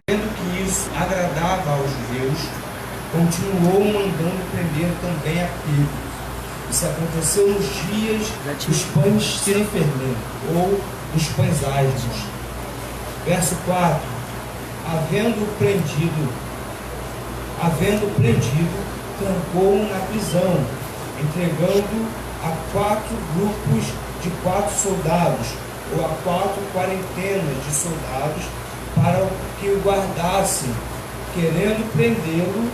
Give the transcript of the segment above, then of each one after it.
vendo que isso agradava aos judeus, continuou mandando prender também a Pedro. Isso aconteceu nos dias dos pães sem fermento, ou os pães ácidos. Verso 4. Havendo prendido, trancou-o na prisão, entregando a 4 grupos de 4 soldados, ou a 4 quarentenas de soldados, para que o guardassem, querendo prendê-lo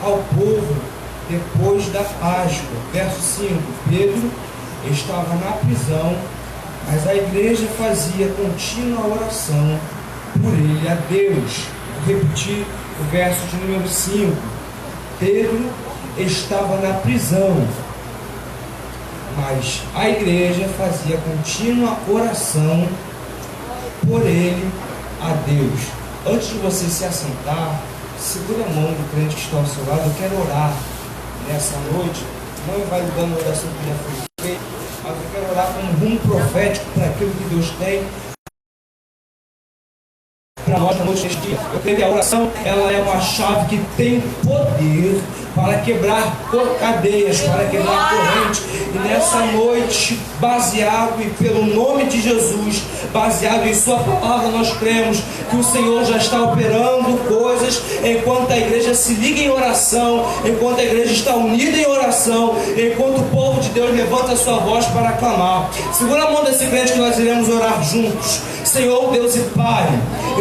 ao povo depois da Páscoa. Verso 5. Pedro estava na prisão, mas a igreja fazia contínua oração por ele a Deus. Vou repetir o verso de número 5. Pedro estava na prisão, mas a igreja fazia contínua oração por ele a Deus. Antes de você se assentar, segura a mão do crente que está ao seu lado. Eu quero orar nessa noite, não invalidando a oração que já foi feita, mas eu quero orar como um rumo profético para aquilo que Deus tem para nós na noite deste dia. Eu creio que a oração, ela é uma chave que tem poder para quebrar cadeias, para quebrar correntes. E nessa noite, baseado e pelo nome de Jesus, baseado em sua palavra, nós cremos que o Senhor já está operando coisas enquanto a igreja se liga em oração, enquanto a igreja está unida em oração, enquanto o povo de Deus levanta a sua voz para clamar. Segura a mão desse crente que nós iremos orar juntos. Senhor, Deus e Pai,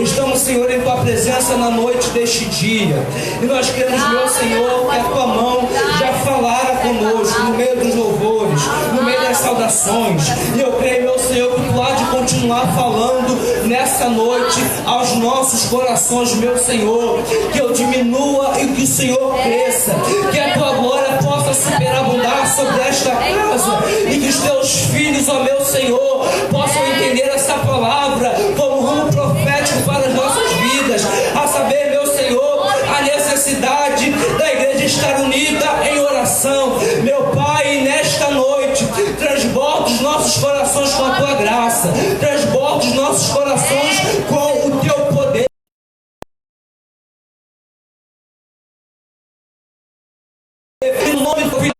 estamos, Senhor, em Tua presença na noite deste dia, e nós queremos, meu Senhor, que a Tua mão já falara conosco no meio dos louvores, no meio das saudações, e eu creio, meu Senhor, que Tu há de continuar falando nessa noite aos nossos corações, meu Senhor, que eu diminua e que o Senhor cresça, que a Tua glória possa superabundar sobre esta casa, e que os Teus filhos, ó meu Senhor, possam entender essa palavra como rumo profético para as nossas vidas, a saber, meu Senhor, a necessidade da igreja estar unida em oração. Meu Pai, nesta noite, transborda os nossos corações com a Tua graça, transborda os nossos corações com o Teu poder. No nome do Filho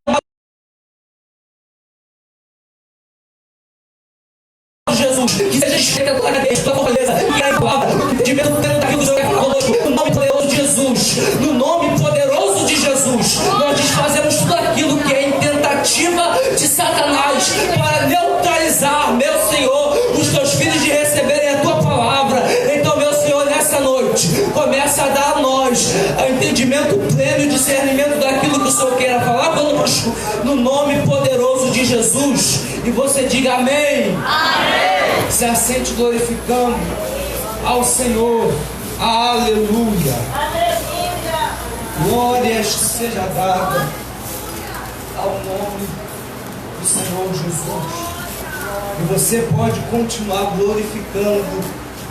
de Jesus, que seja escrita a glória de Tua fortaleza, que a palavra de medo daquilo que o Senhor quer conosco, no nome poderoso de Jesus, no nome poderoso de Jesus, nós desfazemos tudo aquilo que é em tentativa de Satanás para neutralizar, meu Senhor, os Teus filhos de receberem a Tua palavra. Então, meu Senhor, nessa noite, começa a dar a nós entendimento pleno e discernimento daquilo que o Senhor queira falar conosco, no nome poderoso de Jesus. E você diga amém. Amém. Se assente glorificando ao Senhor. Aleluia. Aleluia. Glórias seja dada ao nome do Senhor Jesus. E você pode continuar glorificando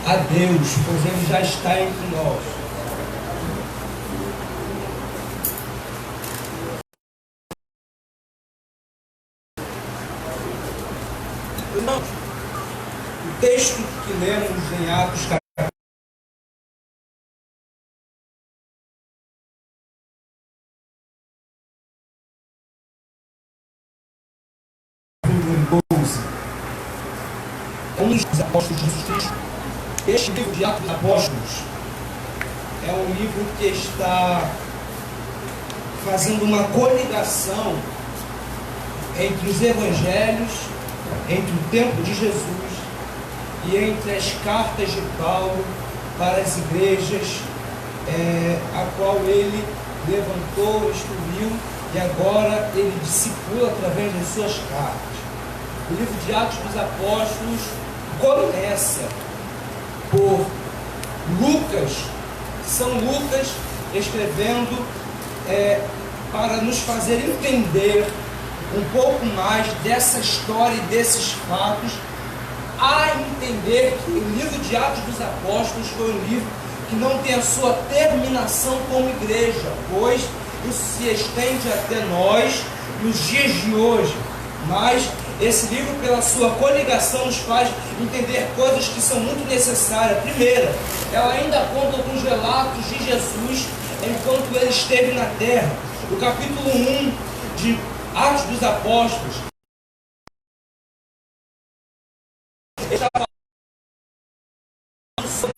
a Deus, pois Ele já está entre nós. O texto que lemos em Atos capítulo 12, um dos apóstolos de Jesus Cristo. Este livro de Atos dos Apóstolos é um livro que está fazendo uma coligação entre os evangelhos, entre o tempo de Jesus e entre as cartas de Paulo para as igrejas, a qual ele levantou, instruiu e agora ele discipula através das suas cartas. O livro de Atos dos Apóstolos começa por Lucas, São Lucas, escrevendo para nos fazer entender um pouco mais dessa história e desses fatos, a entender que o livro de Atos dos Apóstolos foi um livro que não tem a sua terminação como igreja, pois isso se estende até nós nos dias de hoje, mas Esse livro, pela sua coligação, nos faz entender coisas que são muito necessárias. Primeira, ela ainda conta alguns relatos de Jesus enquanto ele esteve na terra. O capítulo 1 de Atos dos Apóstolos, ele está falando sobre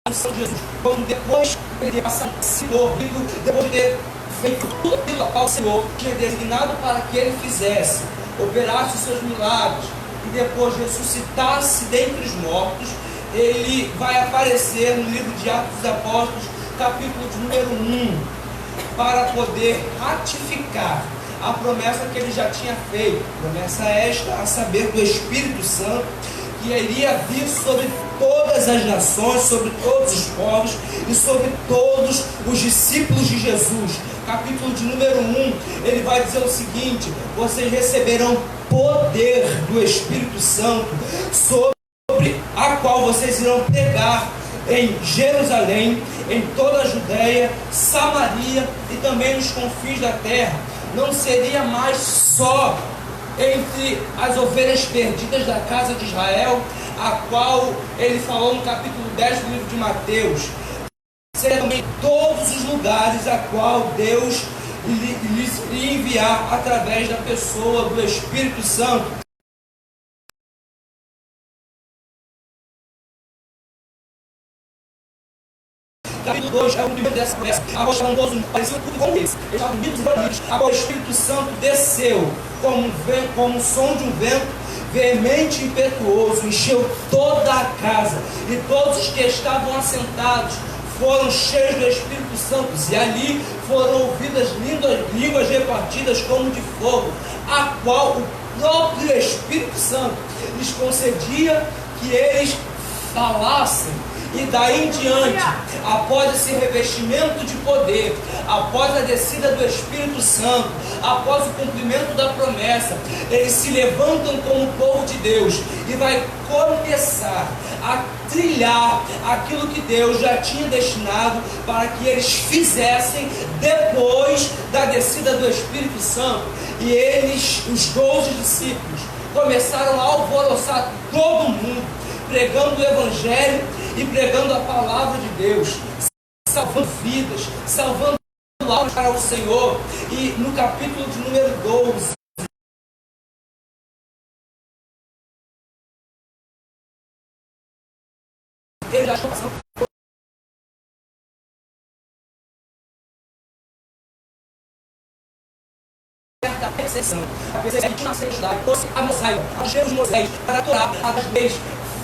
a missão de Jesus, quando depois ele passar o Senhor, depois de ter feito tudo aquilo ao Senhor tinha designado para que ele fizesse, operasse os seus milagres e depois ressuscitasse dentre os mortos, ele vai aparecer no livro de Atos dos Apóstolos, capítulo de número 1, para poder ratificar a promessa que ele já tinha feito. Promessa esta, a saber, do Espírito Santo, que iria vir sobre todas as nações, sobre todos os povos e sobre todos os discípulos de Jesus. Capítulo de número 1, ele vai dizer o seguinte: vocês receberão poder do Espírito Santo, sobre a qual vocês irão pregar em Jerusalém, em toda a Judéia, Samaria e também nos confins da terra. Não seria mais só entre as ovelhas perdidas da casa de Israel, a qual ele falou no capítulo 10 do livro de Mateus. Seria também todos os lugares a qual Deus lhes iria enviar através da pessoa do Espírito Santo. Capítulo 2 é o primeiro dessa promessa. Agora estavam todos pareciam tudo com eles. Eles estavam unidos e reunidos. Agora o Espírito Santo desceu como o som de um vento veemente e impetuoso, encheu toda a casa, e todos os que estavam assentados foram cheios do Espírito Santo, e ali foram ouvidas línguas repartidas como de fogo, a qual o próprio Espírito Santo lhes concedia que eles falassem. E daí em diante, após esse revestimento de poder, após a descida do Espírito Santo, após o cumprimento da promessa, eles se levantam como povo de Deus e vai começar a trilhar aquilo que Deus já tinha destinado para que eles fizessem depois da descida do Espírito Santo. E eles, os 12 discípulos, começaram a alvoroçar todo mundo, pregando o Evangelho e pregando a palavra de Deus, salvando vidas, salvando almas para o Senhor. E no capítulo de número 12, ele já está passando a perseguição que nasceu em Judá, a Moisés, a Jesus Moisés, para a Torá, a das leis.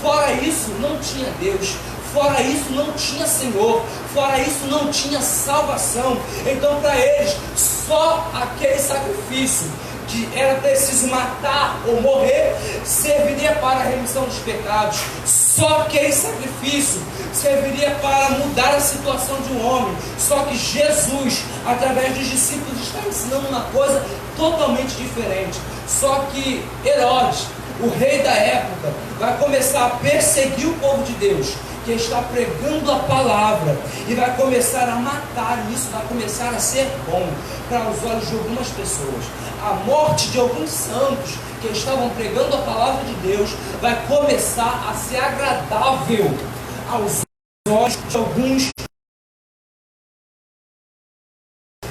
Fora isso, não tinha Deus. Fora isso, não tinha Senhor. Fora isso, não tinha salvação. Então, para eles, só aquele sacrifício que era preciso matar ou morrer serviria para a remissão dos pecados. Só aquele sacrifício serviria para mudar a situação de um homem. Só que Jesus, através dos discípulos, está ensinando uma coisa totalmente diferente. Só que Herodes, o rei da época, vai começar a perseguir o povo de Deus, que está pregando a palavra, e vai começar a matar. E isso vai começar a ser bom para os olhos de algumas pessoas. A morte de alguns santos que estavam pregando a palavra de Deus vai começar a ser agradável aos olhos de alguns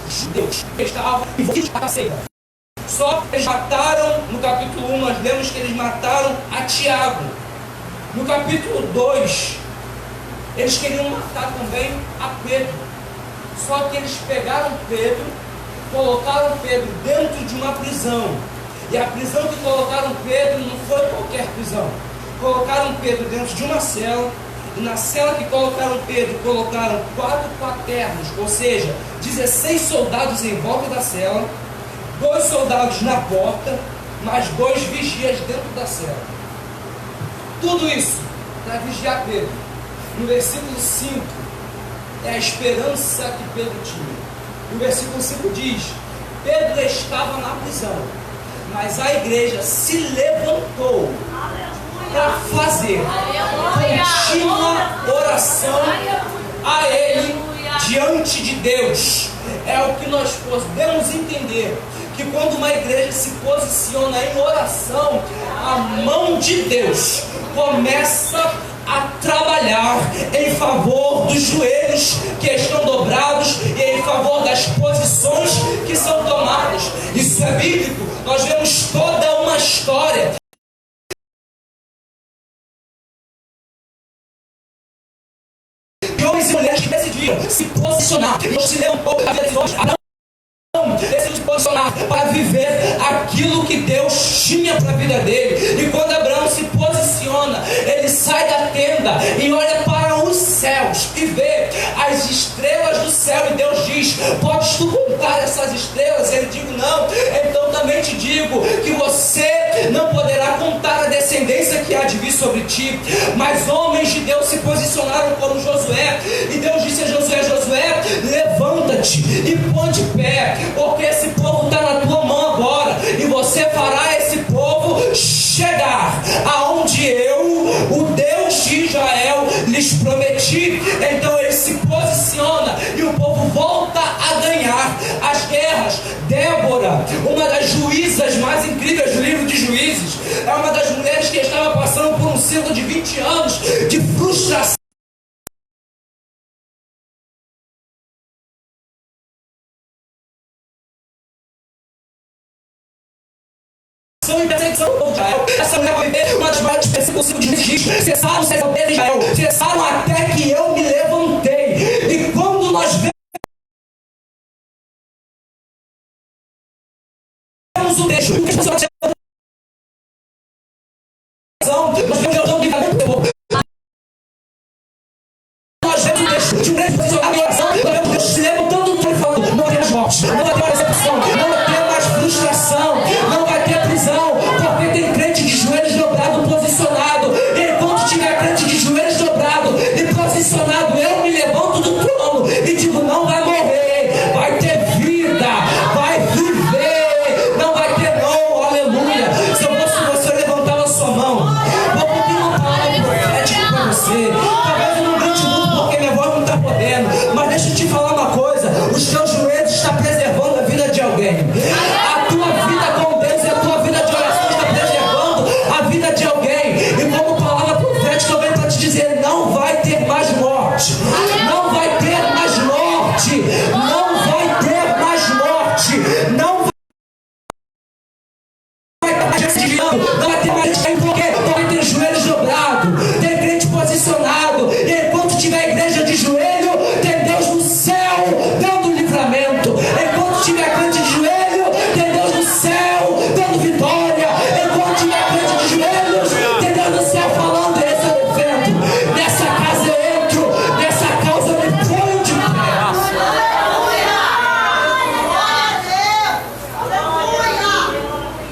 judeus que estavam envolvidos com a seita. Só que eles mataram, no capítulo 1 nós lemos que eles mataram a Tiago. No capítulo 2, eles queriam matar também a Pedro. Só que eles pegaram Pedro, colocaram Pedro dentro de uma prisão. E a prisão que colocaram Pedro não foi qualquer prisão. Colocaram Pedro dentro de uma cela. E na cela que colocaram Pedro, colocaram 4 paternos, ou seja, 16 soldados em volta da cela, 2 soldados na porta, mais 2 vigias dentro da cela. Tudo isso para vigiar Pedro. No versículo 5 é a esperança que Pedro tinha. No versículo 5 diz: Pedro estava na prisão, mas a igreja se levantou para fazer contínua oração a ele diante de Deus. é o que nós podemos entender, que quando uma igreja se posiciona em oração, a mão de Deus começa a trabalhar em favor dos joelhos que estão dobrados e em favor das posições que são tomadas. Isso é bíblico. Nós vemos toda uma história de homens e mulheres que decidiram se posicionar, não se levantou da vida de Deus, decidiu se posicionar para viver aquilo que Deus tinha para a vida dele. E quando Abraão se posiciona, ele sai da tenda e olha para os céus e vê as estrelas do céu, e Deus diz: podes tu contar essas estrelas? Ele diz: não. Então também te digo que você não poderá contar a descendência que há de vir sobre ti. Mas homens de Deus se posicionaram como Josué, e Deus disse a Josué: Josué, levanta-te e põe de pé, porque esse povo está na tua mão agora, e você fará esse povo chegar aonde eu, o Deus de Israel, lhes prometi. Então ele se posiciona e o povo volta a ganhar as guerras. Débora, uma das juízas mais incríveis do livro de Juízes, é uma das mulheres que estava passando por um ciclo de 20 anos de frustração e perseguição do povo de Israel. Essa mulher vai viver uma das maiores perseguições de Israel. Cessaram os poder de Israel, cessaram até que eu me levantei. E quando nós vemos o texto, nós vemos o texto de um grande posicionamento de oração, nós vemos Deus se levantando e falando: não vai ter mais morte, não vai ter mais decepção, não vai ter mais frustração, não vai ter prisão, porque tem crente de joelhos dobrados posicionado. E enquanto tiver crente de joelhos dobrados e posicionado, eu me levanto do trono e digo: não vai morrer, vai ter vida, vai viver, não vai ter não, aleluia. Se eu fosse você, eu levantava a sua mão. Vamos ter uma palavra profética para você. Talvez eu não grite muito porque minha voz não está podendo, mas deixa eu te falar uma coisa: os teus joelhos estão preservando a vida de alguém. A tua vida com Deus e a tua vida de oração está preservando a vida de alguém. E como palavra profética, eu venho para te dizer: não vai ter mais morte, não vai ter mais morte, não vai ter mais morte, não vai ter mais gente desviando, não vai ter mais gente porque vai ter joelhos dobrados, tem crente posicionado. E enquanto tiver igreja de joelho, tem Deus no céu dando livramento. Enquanto tiver crente de joelho, tem Deus no céu dando vitória. Enquanto tiver crente de joelhos, tem Deus no céu falando: esse eu defendo, nessa casa eu entro, nessa causa eu me ponho de pé.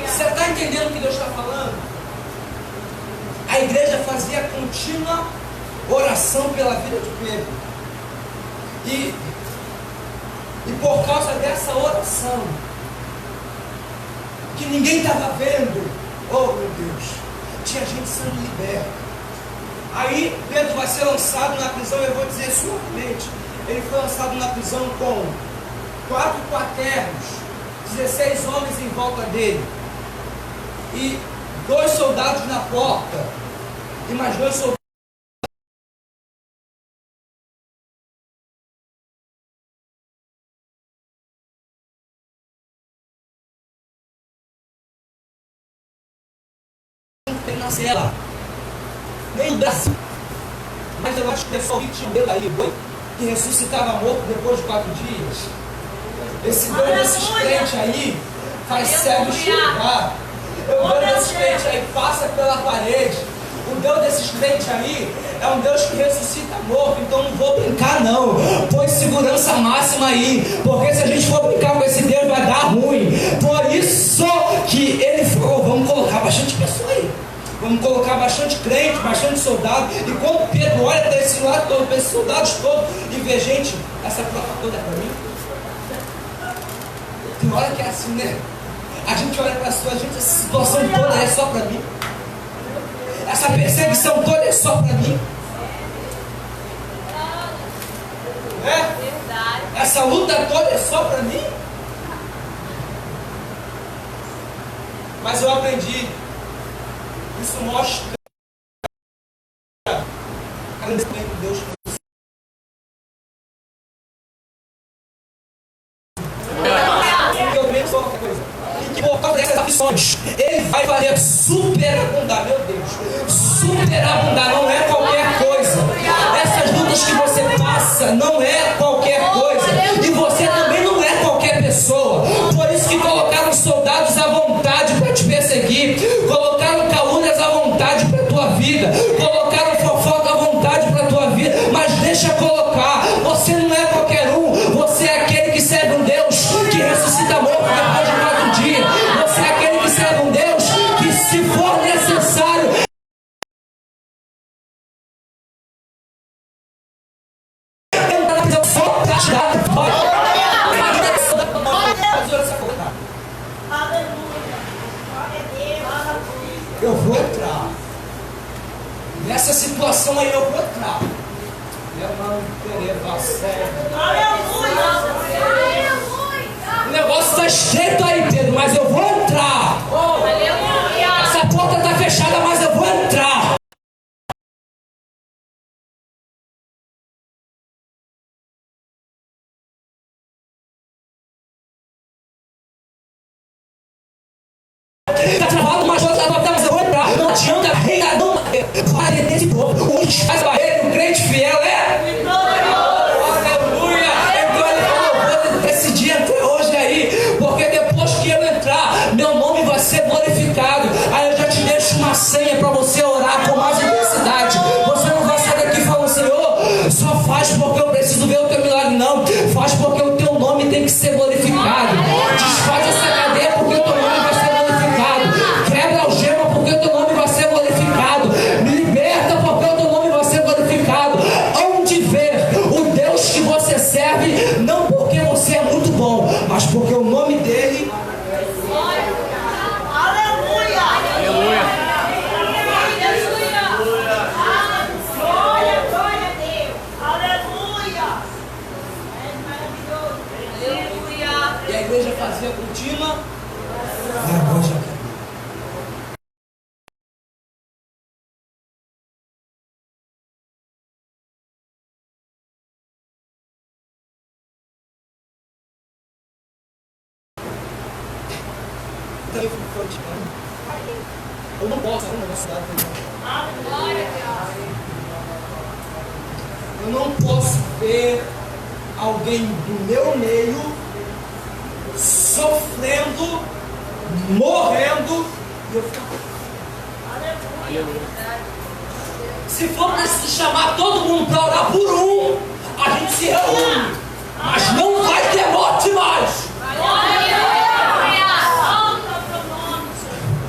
Você está entendendo o que Deus está falando? A igreja fazia contínua oração pela vida de Pedro. E por causa dessa oração, que ninguém estava vendo, oh meu Deus, tinha gente sendo liberta. Aí Pedro vai ser lançado na prisão. Eu vou dizer suavemente: ele foi lançado na prisão com 4 quaternos, 16 homens em volta dele, e 2 soldados na porta, e mais 2 soldados. Na cela, nem no Brasil, mas eu acho que é só o ritmo aí, que ressuscitava morto depois de 4 dias. Esse Deus desses crentes aí faz cego enxergar. O Deus desses crentes aí passa pela parede. O Deus desses crentes aí é um Deus que ressuscita morto. Então não vou brincar não, põe segurança máxima aí, porque se a gente for brincar com esse Deus vai dar ruim. Por isso que ele falou: vamos colocar bastante pessoa aí, vamos colocar bastante crente, bastante soldado. E quando Pedro olha para esse lado todo, para esses soldados todos, e vê: gente, essa prova toda é para mim. Tem hora que é assim, né? A gente olha para a sua gente, essa situação toda é só para mim, essa perseguição toda é só para mim. É Essa luta toda é só para mim? Mas eu aprendi. Isso mostra agradecimento de Deus. Eu vejo só qualquer coisa. E que por causa dessas aflições, Ele vai fazer superabundar, meu Deus. Superabundar não é qualquer coisa. Essas lutas que você passa não é qualquer coisa. E você também não é qualquer pessoa. Por isso que colocaram soldados à vontade para te perseguir. Colocaram calúnias à vontade para a tua vida. Colocaram fofoca à vontade para a tua vida. Mas deixa colocar. Você não é qualquer um. Você é aquele que serve um Deus que ressuscita morto depois de 4 dias. Você é aquele que serve um Deus que, se for necessário, eu vou entrar. Nessa situação aí eu vou entrar. Eu não querer passar. O negócio está estreito aí, Pedro, mas eu vou entrar. Essa porta está fechada, mas eu vou entrar. Está travado, mas eu vou entrar. Não adianta reina, não vai desse povo. Onde faz a barreira, o crente fiel é aleluia. Então ele falou, vou decidir entrar hoje aí, porque depois que eu entrar, meu nome vai ser glorificado. Aí eu já te deixo uma senha para você orar com mais intensidade. Você não vai sair daqui falando, Senhor, só faz porque eu preciso ver o teu milagre. Não, faz porque o teu nome tem que ser glorificado. Desfaz essa cadeia porque o teu nome vai ser glorificado. Quebra a algema porque o teu nome vai ser glorificado. Me liberta porque o teu nome vai ser glorificado. Onde ver o Deus que você serve, não porque você é muito bom, mas porque o nome dele. E a igreja fazia contínua. E agora já quer. Eu não posso, eu não posso ver alguém do meu meio sofrendo, morrendo e eu ficar. Se for preciso chamar todo mundo para orar por um, a gente se reúne, mas não vai ter morte mais.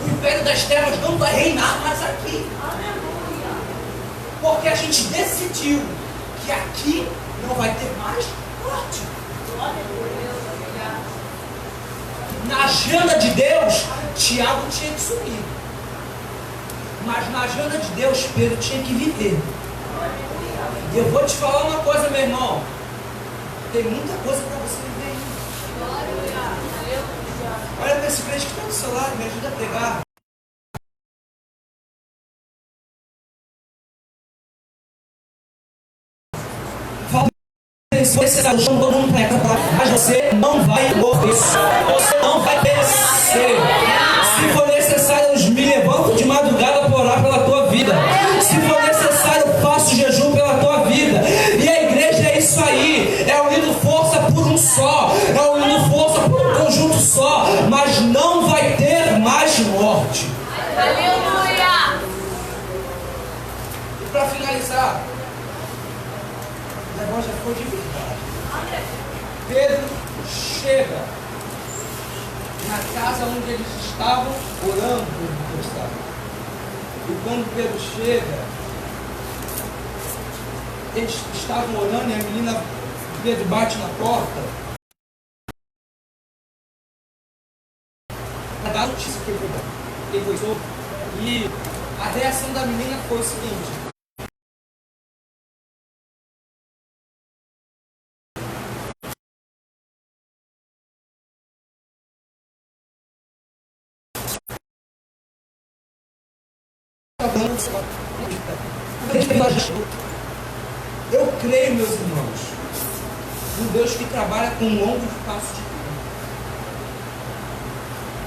O império das trevas não vai reinar mais aqui, porque a gente decidiu que aqui não vai ter mais morte. Na agenda de Deus, Tiago tinha que subir. Mas na agenda de Deus, Pedro tinha que viver. E eu vou te falar uma coisa, meu irmão. Tem muita coisa para você viver ainda. Olha para esse crente que está do seu lado, me ajuda a pregar. Mas você não vai morrer. Você não vai perecer. Se for necessário, eu me levanto de madrugada para orar pela tua vida. Se for necessário, eu faço jejum pela tua vida. E a igreja é isso aí. É unindo força por um só. É unindo força por um conjunto só. Mas não vai ter mais morte. Aleluia! E para finalizar, o negócio já foi de verdade. Pedro chega na casa onde eles estavam orando por tempestade. E quando Pedro chega, eles estavam orando e a menina, Pedro bate na porta. Para dar notícia que ele foi solto. E a reação da menina foi o seguinte: Eu creio, meus irmãos, um Deus que trabalha com um longo espaço de tempo.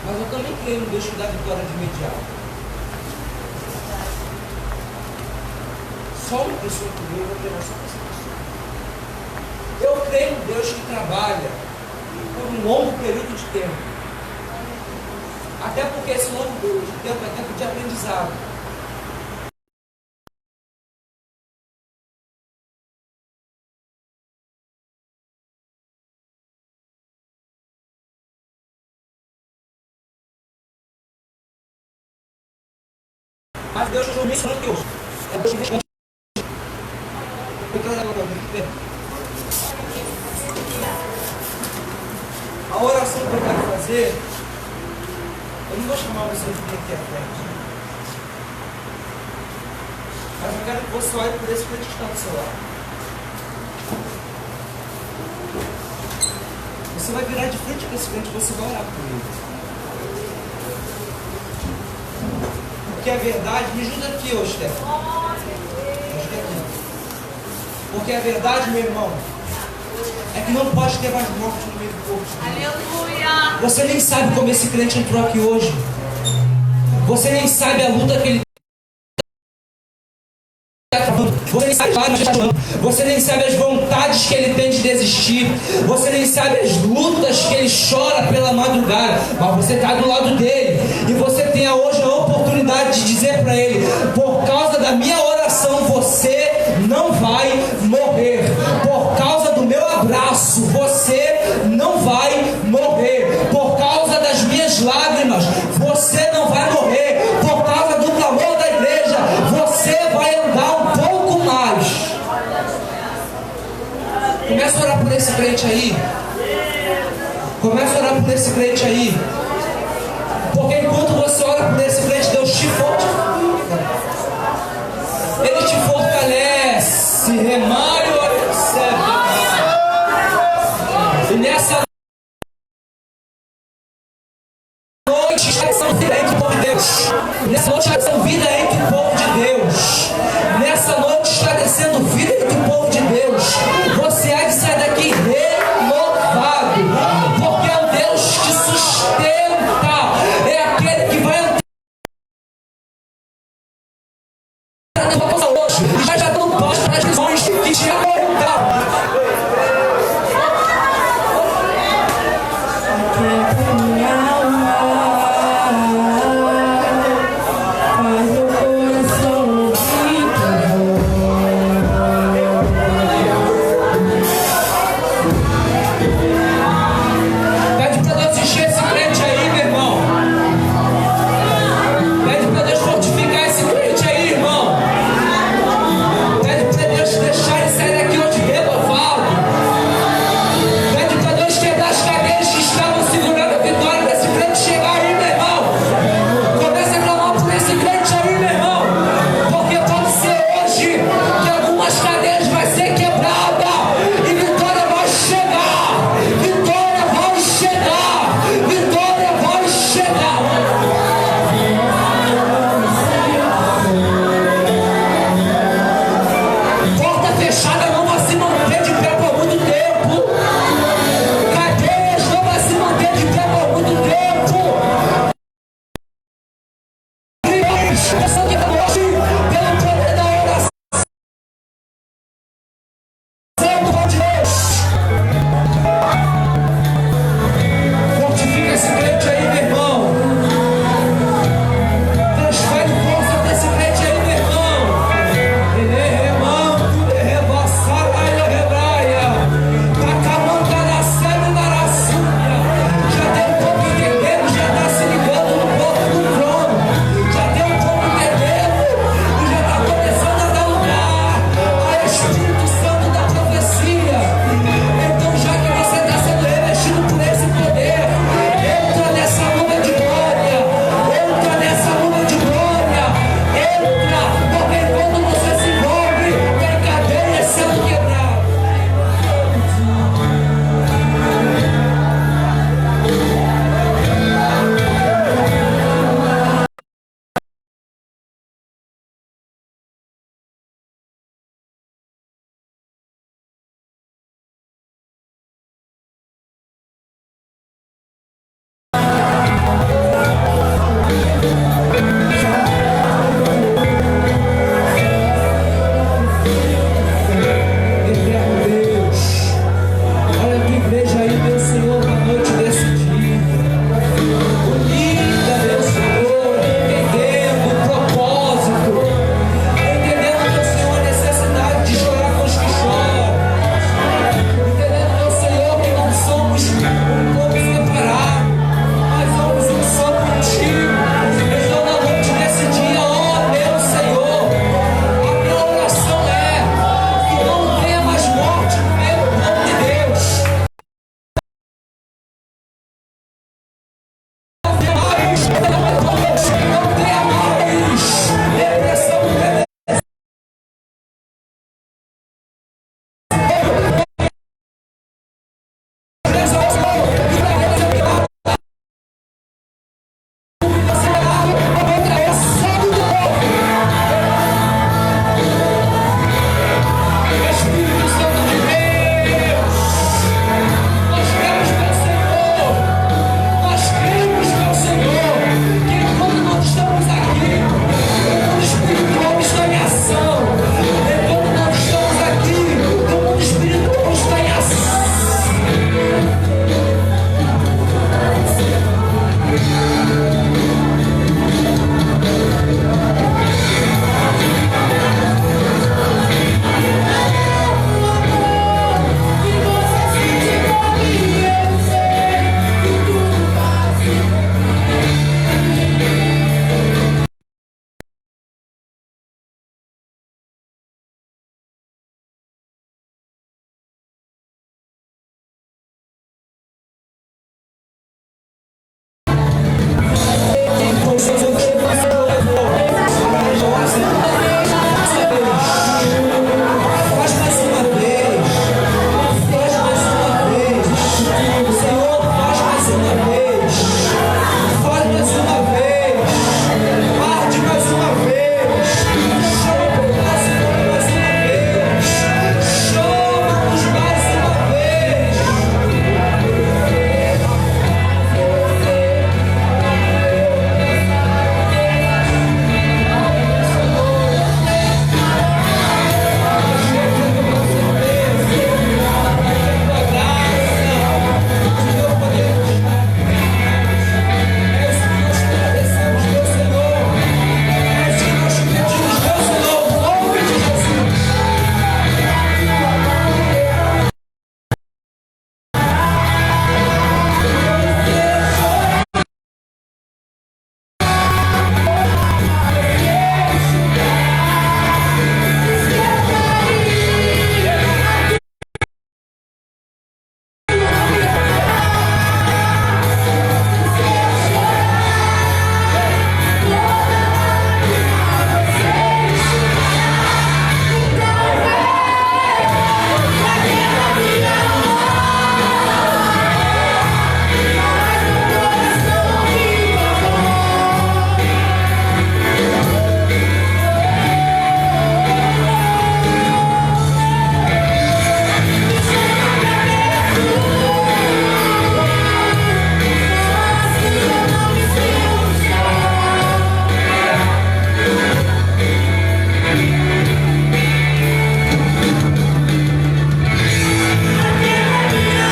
Mas eu também creio um Deus que dá vitória de imediato. Só uma pessoa que eu vou pegar só essa pessoa. Eu creio um Deus que trabalha por um longo período de tempo. Até porque esse longo período de tempo é tempo de aprendizado. Mas Deus não menciona que hoje. É Deus que a oração que eu quero fazer, eu não vou chamar você de vir aqui à frente. Mas eu quero que você olhe por esse crente que está do seu lado. Você vai virar de frente para esse crente, você vai orar por ele. Porque a verdade, me ajuda aqui, ô Stefano. Me ajuda aqui. Porque a verdade, meu irmão, é que não pode ter mais morte no meio do povo. Aleluia! Você nem sabe como esse crente entrou aqui hoje. Você nem sabe a luta que ele está travando. Você nem sabe as vontades que ele tem de desistir. Você nem sabe as lutas que ele chora pela madrugada. Mas você está do lado dele. E você tem hoje a oportunidade de dizer para ele: por causa da minha oração, você não vai morrer. Por causa do meu abraço, você não vai morrer. Por causa das minhas lágrimas, você não vai morrer. Por causa do clamor da igreja, você vai andar um pouco mais. Começa a orar por esse crente aí. Começa a orar por esse crente aí. Porque enquanto você ora por esse crente, Deus te fortalece. Ele te fortalece, remata.